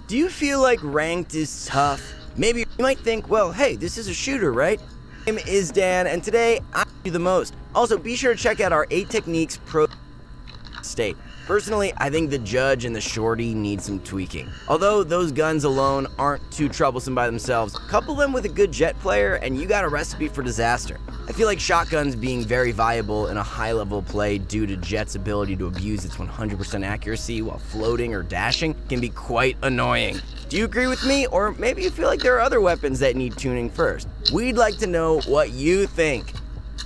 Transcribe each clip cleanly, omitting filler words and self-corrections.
Do you feel like ranked is tough? Maybe you might think, well, hey, this is a shooter, right? My name is Dan, and today I do the most. Also, be sure to check out our 8 Techniques Pro State. Personally, I think the Judge and the Shorty need some tweaking. Although those guns alone aren't too troublesome by themselves, couple them with a good Jet player and you got a recipe for disaster. I feel like shotguns being very viable in a high-level play due to Jet's ability to abuse its 100% accuracy while floating or dashing can be quite annoying. Do you agree with me? Or maybe you feel like there are other weapons that need tuning first? We'd like to know what you think.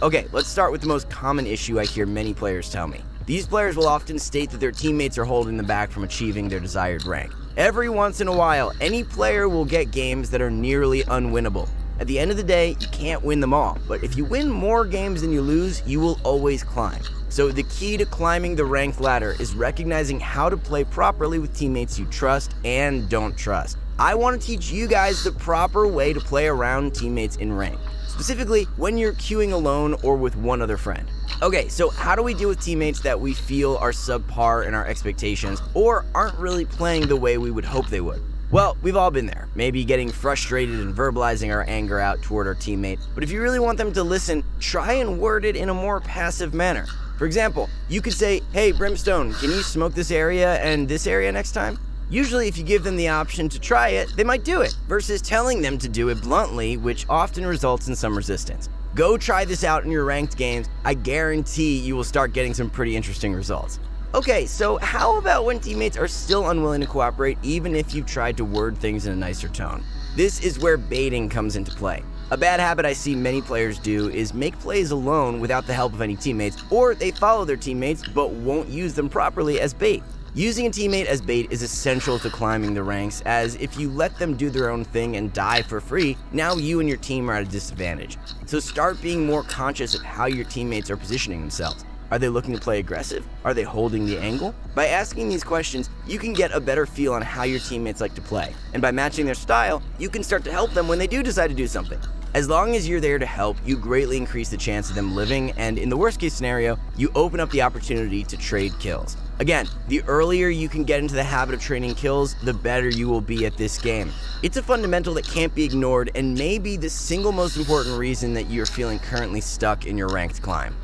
Okay, let's start with the most common issue I hear many players tell me. These players will often state that their teammates are holding them back from achieving their desired rank. Every once in a while, any player will get games that are nearly unwinnable. At the end of the day, you can't win them all, but if you win more games than you lose, you will always climb. So the key to climbing the ranked ladder is recognizing how to play properly with teammates you trust and don't trust. I want to teach you guys the proper way to play around teammates in rank, specifically when you're queuing alone or with one other friend. Okay, so how do we deal with teammates that we feel are subpar in our expectations or aren't really playing the way we would hope they would? Well, we've all been there, maybe getting frustrated and verbalizing our anger out toward our teammate, but if you really want them to listen, try and word it in a more passive manner. For example, you could say, hey Brimstone, can you smoke this area and this area next time? Usually if you give them the option to try it, they might do it, versus telling them to do it bluntly, which often results in some resistance. Go try this out in your ranked games. I guarantee you will start getting some pretty interesting results. Okay, so how about when teammates are still unwilling to cooperate even if you've tried to word things in a nicer tone? This is where baiting comes into play. A bad habit I see many players do is make plays alone without the help of any teammates, or they follow their teammates but won't use them properly as bait. Using a teammate as bait is essential to climbing the ranks, as if you let them do their own thing and die for free, now you and your team are at a disadvantage. So start being more conscious of how your teammates are positioning themselves. Are they looking to play aggressive? Are they holding the angle? By asking these questions, you can get a better feel on how your teammates like to play. And by matching their style, you can start to help them when they do decide to do something. As long as you're there to help, you greatly increase the chance of them living, and in the worst case scenario, you open up the opportunity to trade kills. Again, the earlier you can get into the habit of trading kills, the better you will be at this game. It's a fundamental that can't be ignored and may be the single most important reason that you're feeling currently stuck in your ranked climb.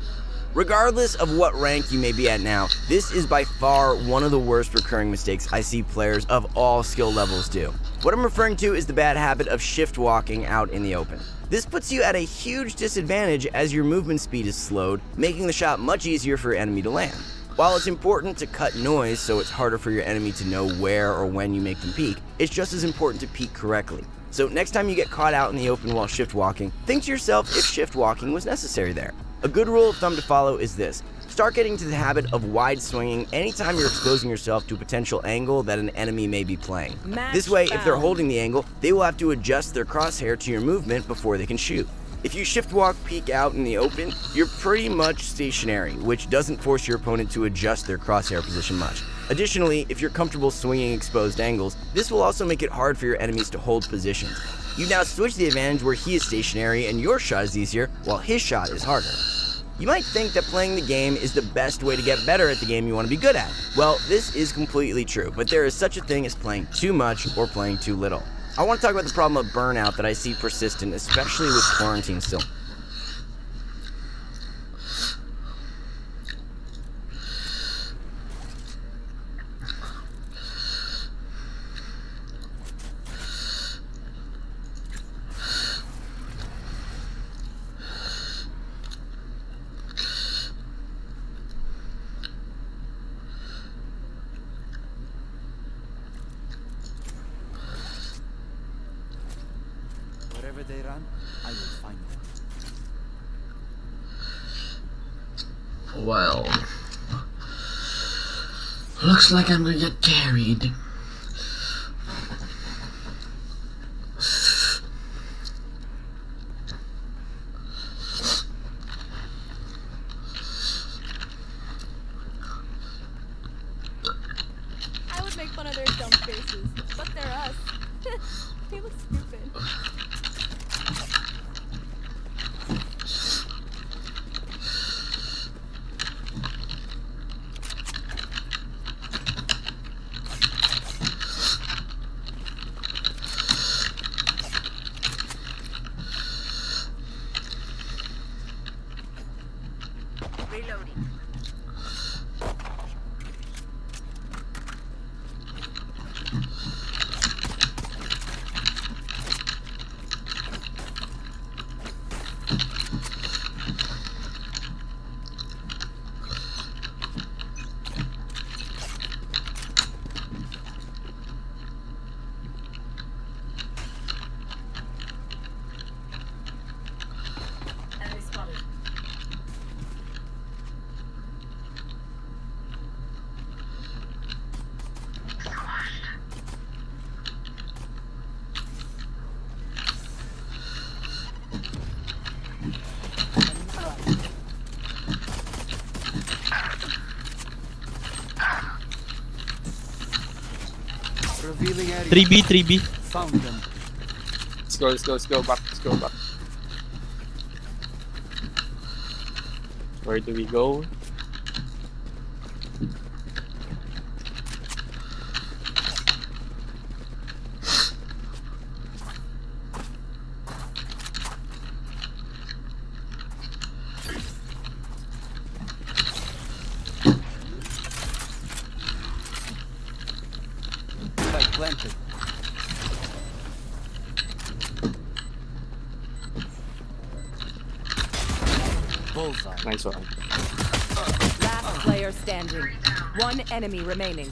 Regardless of what rank you may be at now, this is by far one of the worst recurring mistakes I see players of all skill levels do. What I'm referring to is the bad habit of shift walking out in the open. This puts you at a huge disadvantage as your movement speed is slowed, making the shot much easier for your enemy to land. While it's important to cut noise so it's harder for your enemy to know where or when you make them peek, it's just as important to peek correctly. So next time you get caught out in the open while shift walking, think to yourself if shift walking was necessary there. A good rule of thumb to follow is this: start getting to the habit of wide swinging anytime you're exposing yourself to a potential angle that an enemy may be playing. This way, if they're holding the angle, they will have to adjust their crosshair to your movement before they can shoot. If you shift walk peek out in the open, you're pretty much stationary, which doesn't force your opponent to adjust their crosshair position much. Additionally, if you're comfortable swinging exposed angles, this will also make it hard for your enemies to hold positions. You now switch the advantage where he is stationary and your shot is easier, while his shot is harder. You might think that playing the game is the best way to get better at the game you want to be good at. Well, this is completely true, but there is such a thing as playing too much or playing too little. I want to talk about the problem of burnout that I see persistent, especially with quarantine still. Wherever they run, I will find them. Well, looks like I'm gonna get carried. I would make fun of their dumb faces, but they're us. They look stupid. Revealing area. 3B, 3B. Found them. Let's go back. Where do we go? Spike planted. Bullseye. Nice one. Last player standing. One enemy remaining.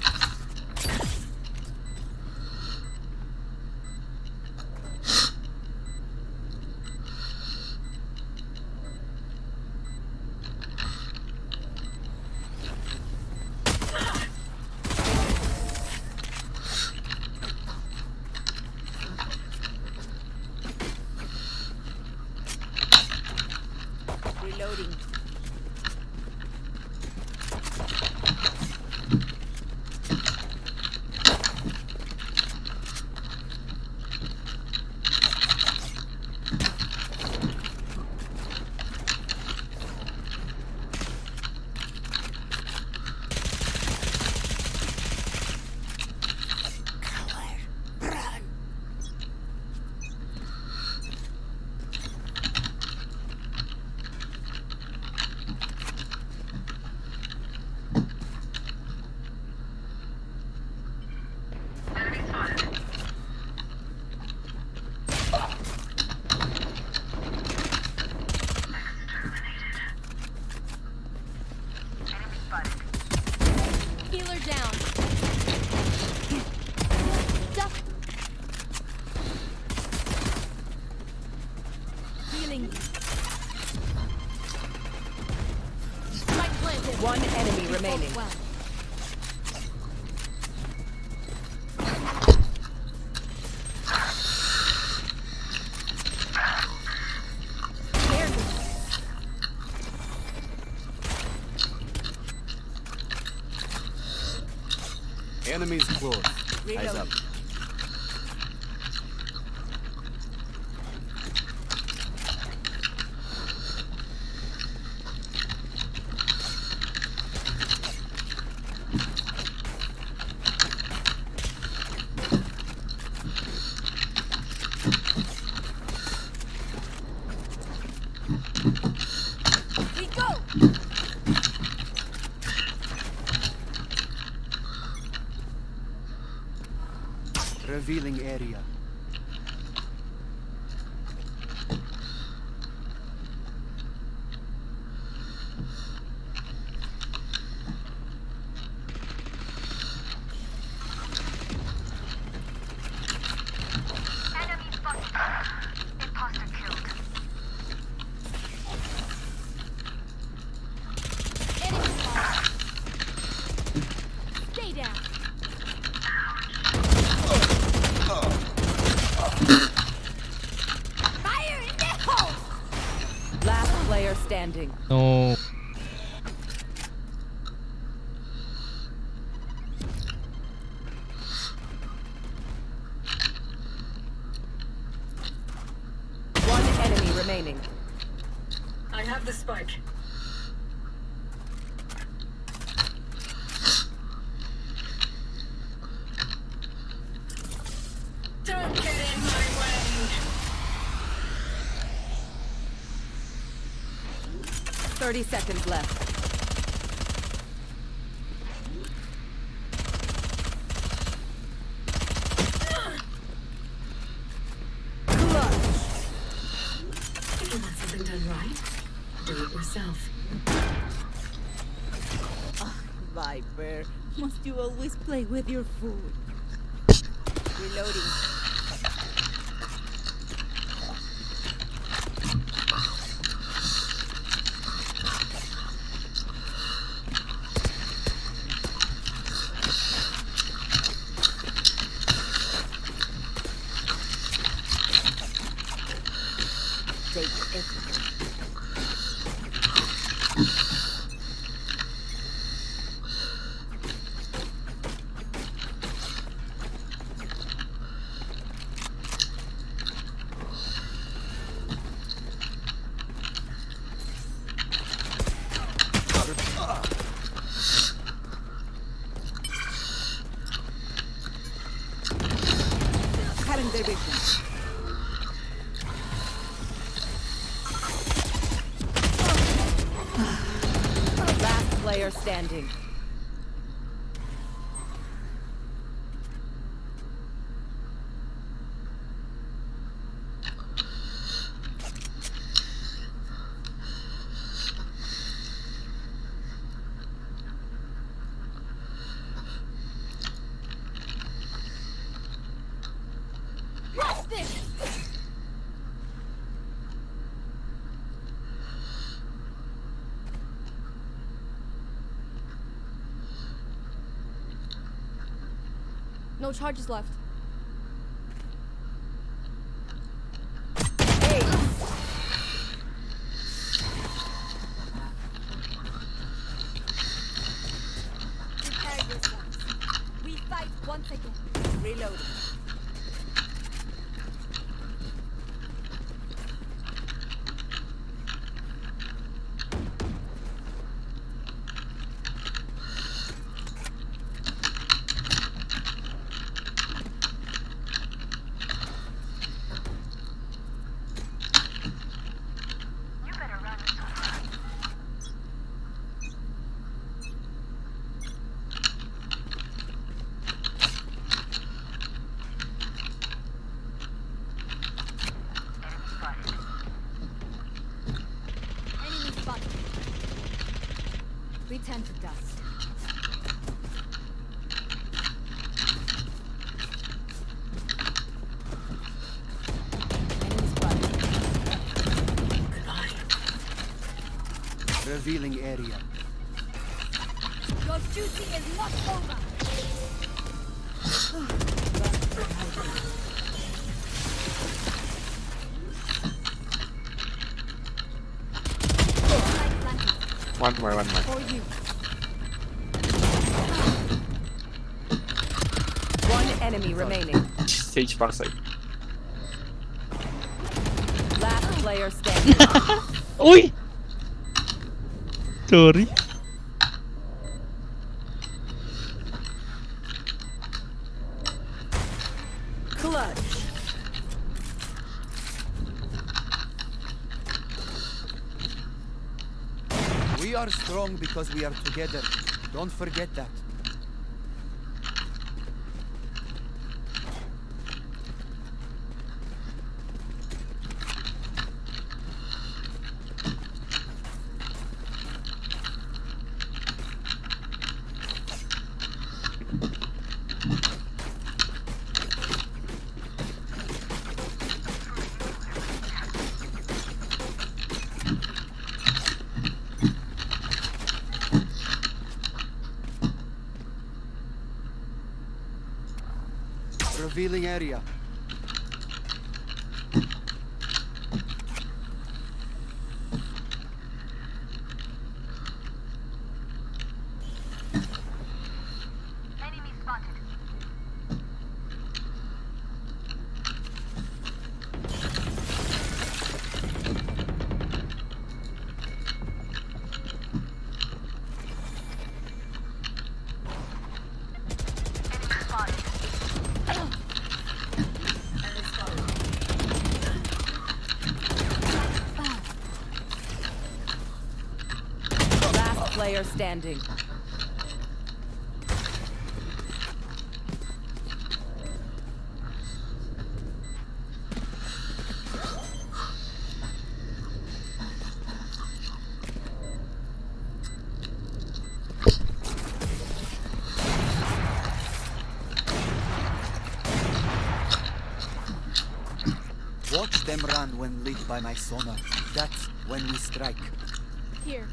Reloading. Healer down. Duck. Healing. Spike planted. One enemy remaining. Well. Enemies close. Eyes up. We go. Revealing area. Enemy spot. Stay down. Fire in the hole. Last player standing. No. One enemy remaining. I have the spike. Don't get in my way. 30 seconds left. If you want something done right, do it yourself. Viper, must you always play with your food? Reloading. Take everything. inhibition. Last player standing. No charges left. Prepare yourselves. We fight once again. Reloading. Enemy spotted. We turn to dust. Enemy spotted. Revealing area. Your duty is not over. Light planted. One more. For you. One enemy remaining. Sage backside. Last player standing. Uy! Sorry. Clutch. We are strong because we are together. Don't forget that. Revealing area. Last player standing. Watch them run when lit by my sonar. That's when we strike. Here.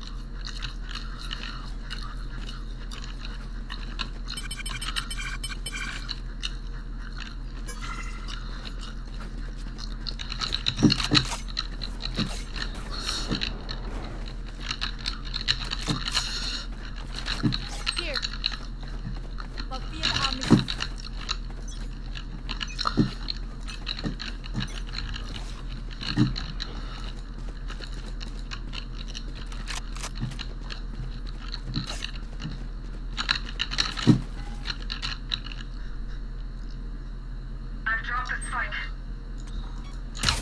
Here. Fulfill our mission.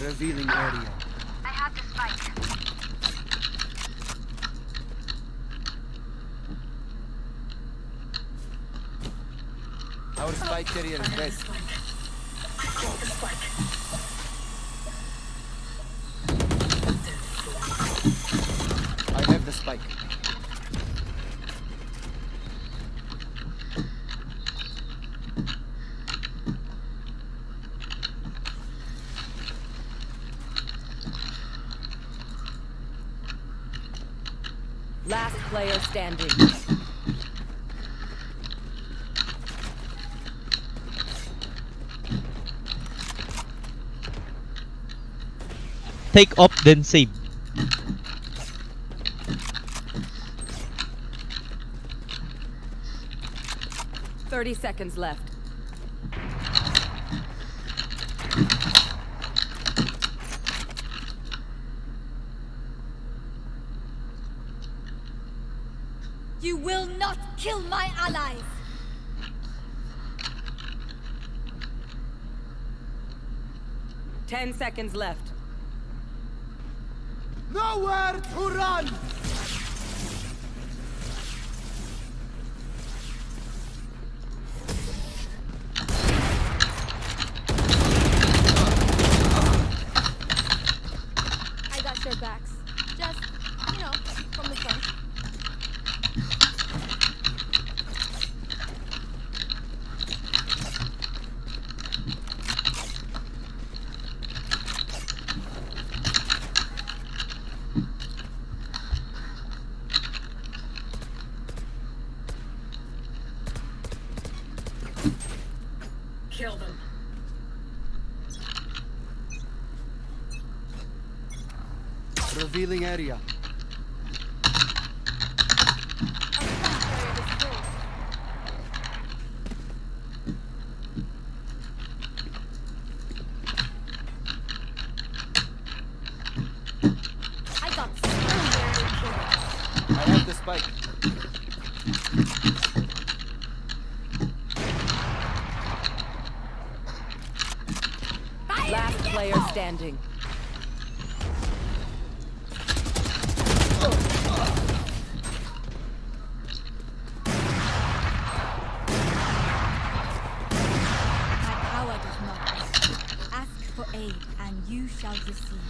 Revealing area. Our spike carrier is red. Drop the spike. I have the spike. Last player standing. Take off, then save. Thirty seconds left. You will not kill my allies! Ten seconds left. Nowhere to run! I got your backs. Just, you know, from the front. Kill them. Revealing area. I got I have the spike. Last player standing. My power does not end. Ask for aid, and you shall receive.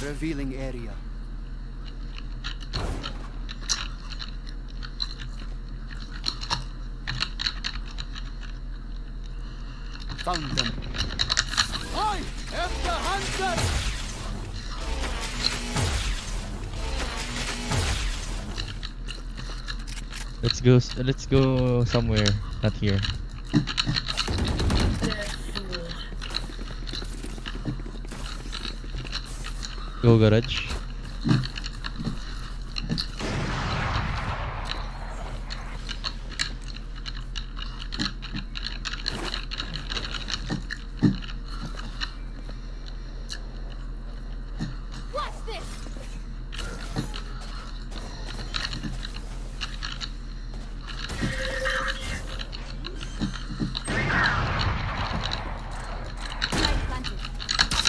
Revealing area. Found them. I am the hunter! Let's go somewhere, not here. Go garage. Watch this! Spike planted.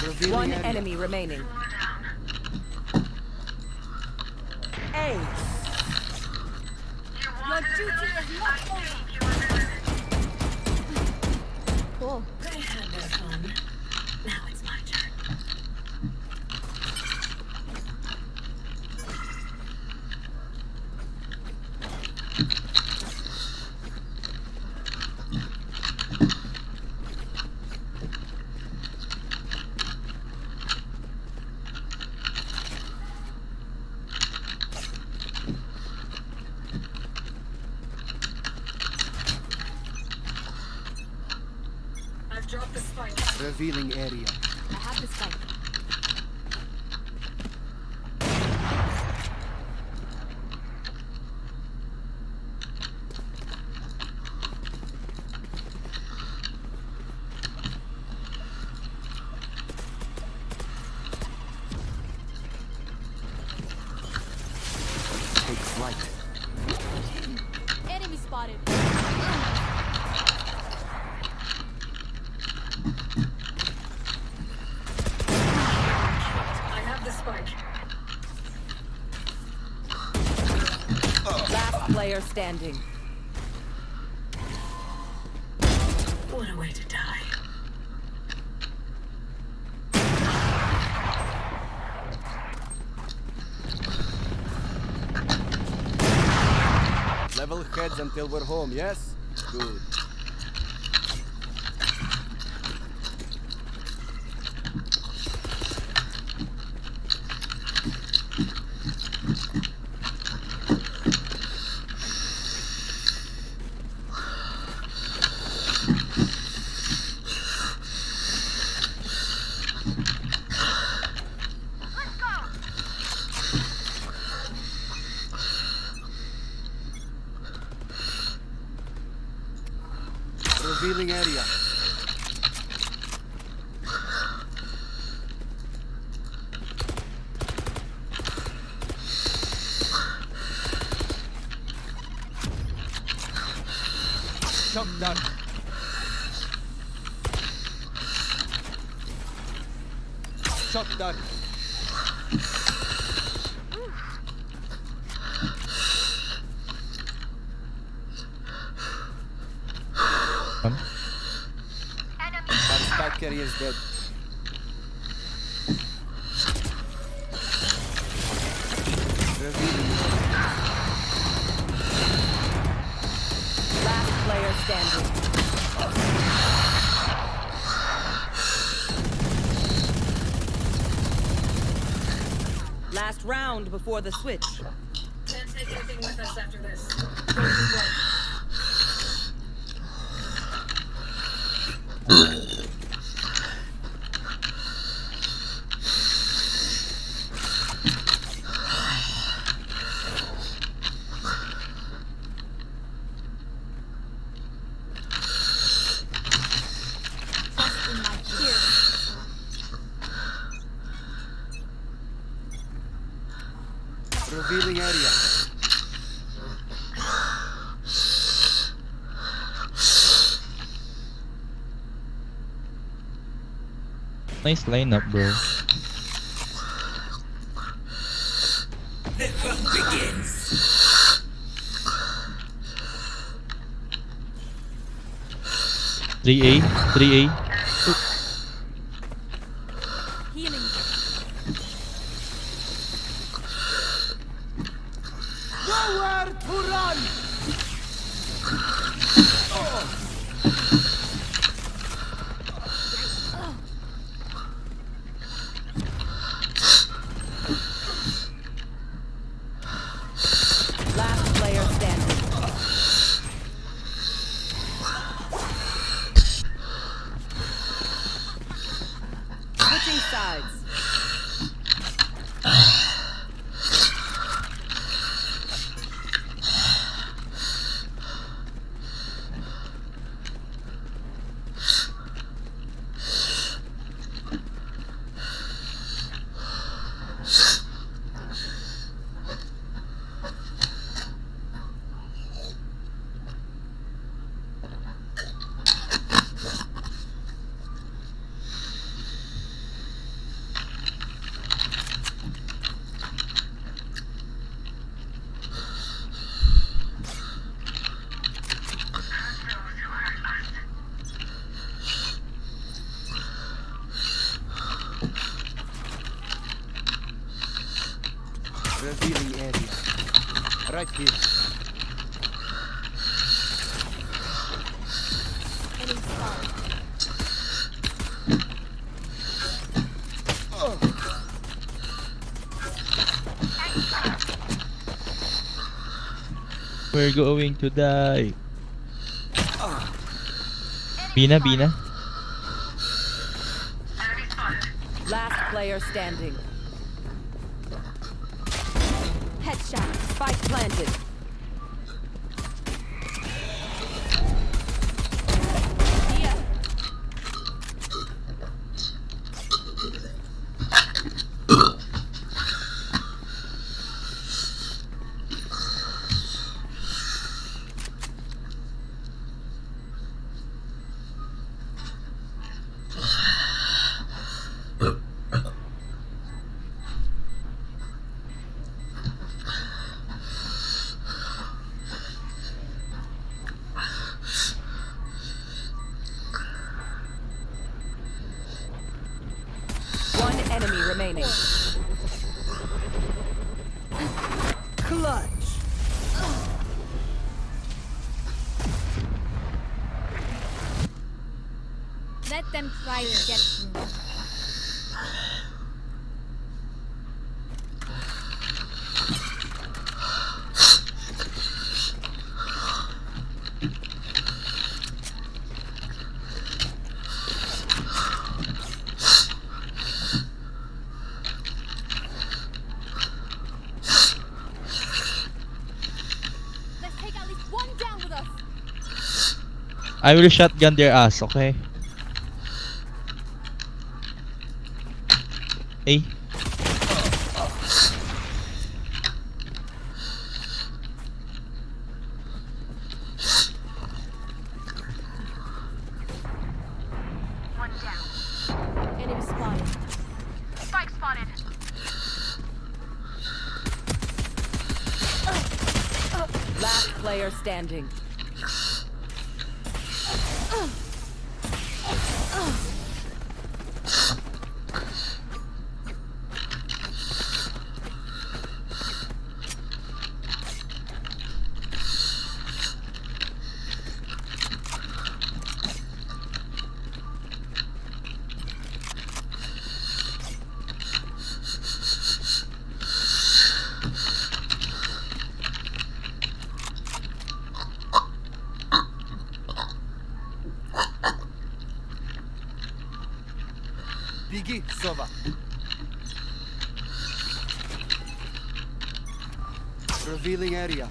Revealing One area. enemy remaining. A. Your duty is not over. Cool. They had their fun. Now it's my turn. I've dropped the spike. Revealing area. I have the spike. player standing. What a way to die. Level heads until we're home, yes? Good. Revealing area. Shock dart. Shock dart. Come. Our spike carrier is dead. Revealing. Last player standing. Last round before the switch. Can't take anything with us after this. Poison blade. Revealing area. Nice lineup, bro. Begins. 3A. Healing. Nowhere to run! Last player standing. Switching sides. Revealing area. Right here. Enemy spotted. We're going to die. Bina. Last player standing. Headshot. Spike planted. Yeah. remaining. Clutch. Let them try to get through. Let's take at least one down with us. I will shotgun their ass, okay? A. Enemy spotted. Spike spotted. Last player standing. Biggie, Sova. Revealing area.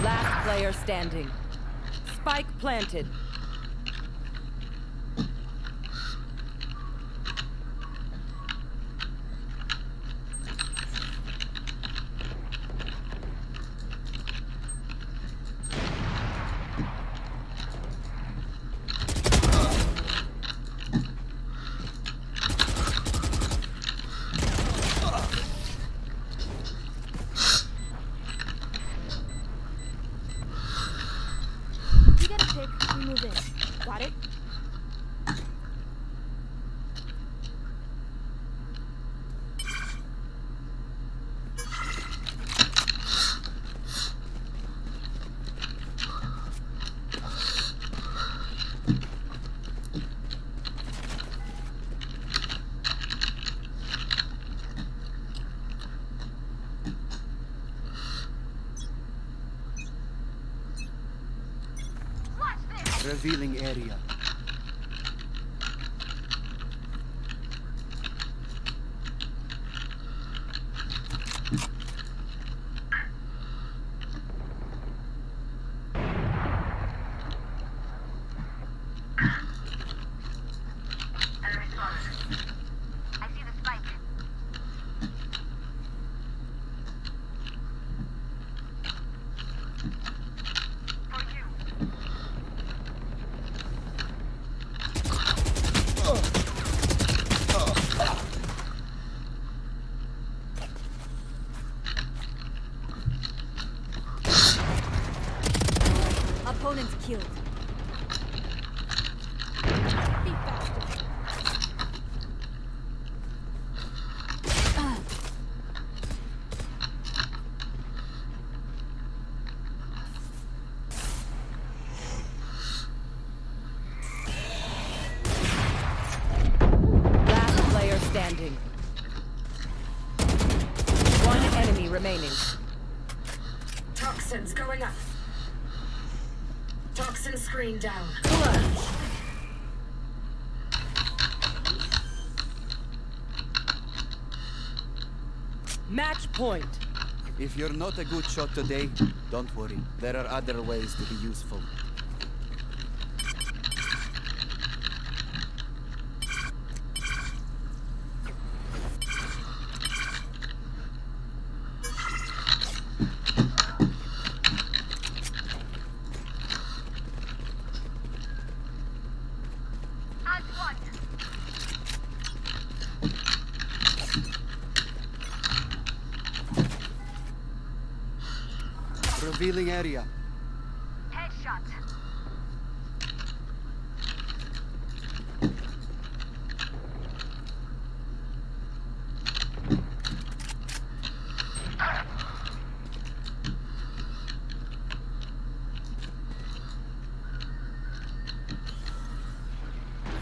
Last player standing. Spike planted. You get a pick, we move in. Got it? Revealing area. Opponent's killed. Be faster. Last player standing. One enemy remaining. Toxins going up. Toxin screen down. Match point. If you're not a good shot today, don't worry. There are other ways to be useful. Revealing area.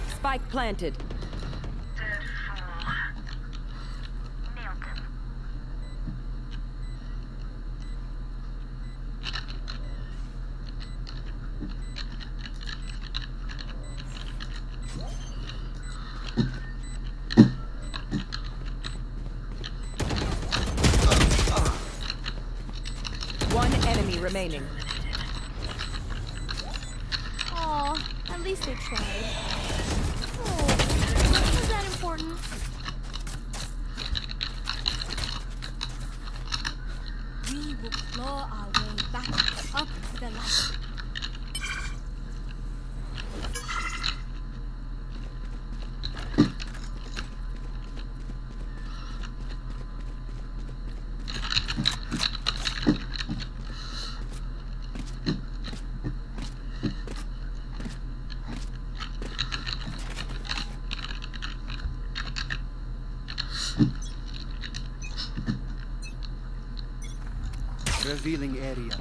Spike planted. One enemy remaining. Aw, at least they tried. Oh, was that important? We will claw our way back up to the light. Revealing area.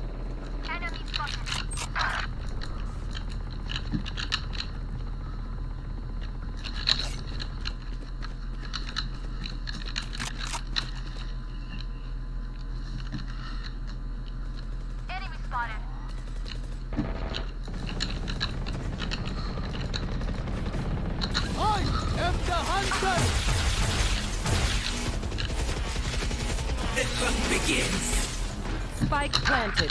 I am the hunter! Spike planted.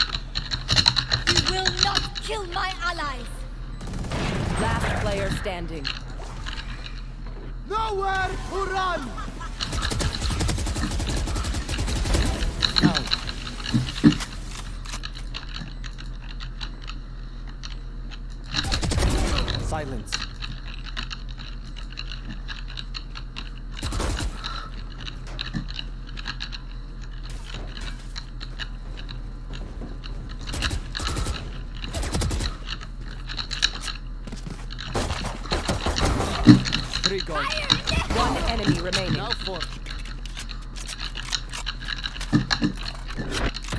You will not kill my allies. Last player standing. Nowhere to run! Silence. Three gone. One enemy remaining. Now four.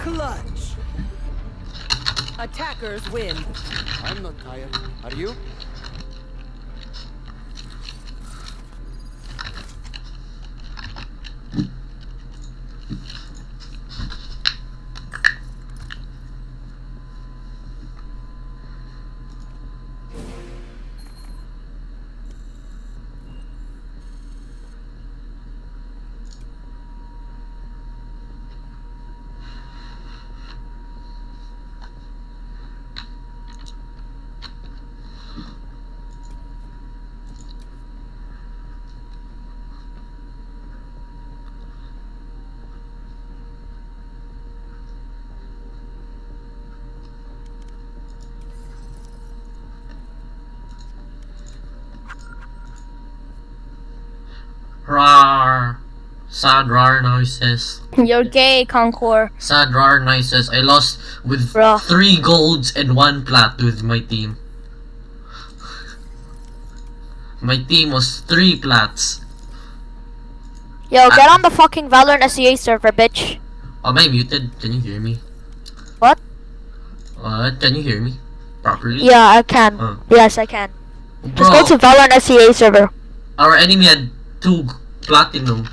Clutch. Attackers win. I'm not tired. Are you? Rar. Sad rar noises. You're gay, Concord. Sad rar noises. I lost with Bruh. 3 golds and 1 plat with my team. My team was 3 plats. Yo, get on the fucking Valorant SEA server, bitch. Am I muted? Can you hear me? What? Can you hear me properly? Yeah, I can. Yes, I can. Just go Bro, to Valorant SEA server. our enemy had 2 platinum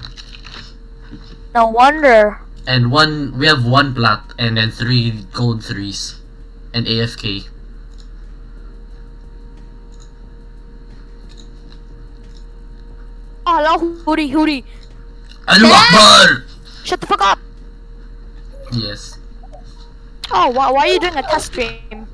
No wonder. and we have 1 plat and then 3 gold 3s and AFK. Oh, hello, Hootie. Allahu Akbar! Shut the fuck up. Yes. Oh, why are you doing a test stream?